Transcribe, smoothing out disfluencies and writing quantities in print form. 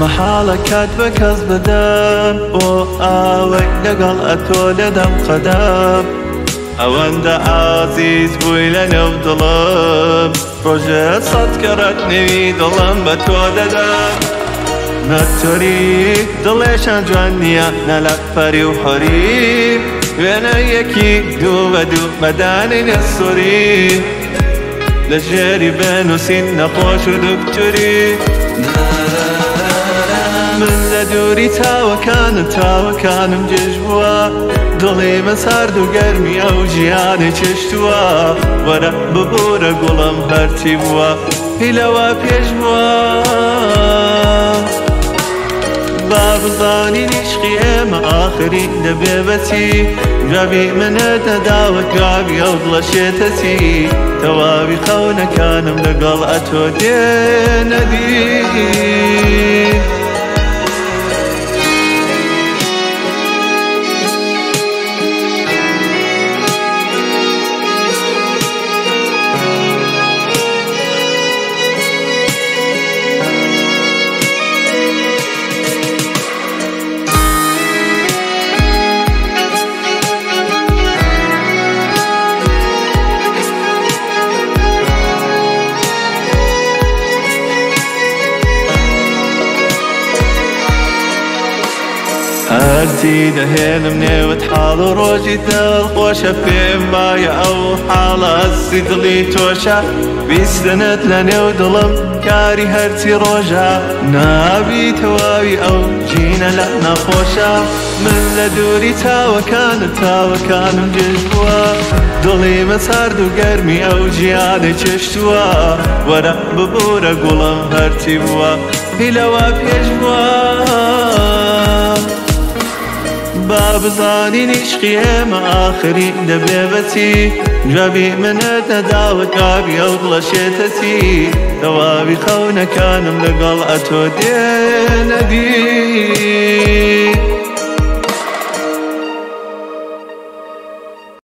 محالە کات بە کەس بدەم بۆ ئاوەی لەگەڵ ئەتۆ لەدەم قەدەم ئەوەندە ئازیز بووی لە نێو دڵم ڕۆژێ سەد کەرەت نێوی دڵم بە تۆ دەدەم نەتۆری دڵێشان جوان نییە نە لە پەری و حۆری وێنە یەکی دوو بە دوو بەدانی نەسووری لە ژێری بنووسین نەخۆش و دکتوری من لە دووری تاوەکانم جێژ بووە دڵی من سارد و گەرمی ئەو ژیانی چشتووە وەرە ببوورە گوڵم هەرچی بووە هیلەوە پێش بووە با بزانین عشقی ئێمە ئاخری دەبێ بەچی جوابی منە دەداوە گاوی ئەو دڵەشێتە چی تەواوی خەونەکانم لەگەڵ ئەتۆ دێنە دی هەرچی دەهێنم نێوت حاڵ و ڕۆژی دڵخۆشە پێم وایە ئەو حاڵە ئەسی دڵی تۆشە بیستنت لە نێو دڵم کاری هەرچی ڕۆژە نابی تەواوی ئەو ژینە لە نەخۆشە من لە دووری تاوەکانم جێژ بووە دڵی من سارد و گەرمی ئەو ژیانی چشتووە وەرە ببوورە گوڵم هەرچی بووە هیلەوە پێش بووە با بزانین عشقی ئێمە ئاخری دەبێ بەچی جوابی منە دەداوە گاوی ئەو دڵەشێتە چی تەواوی خەونەکانم لەگەڵ ئەتۆ دێنە دی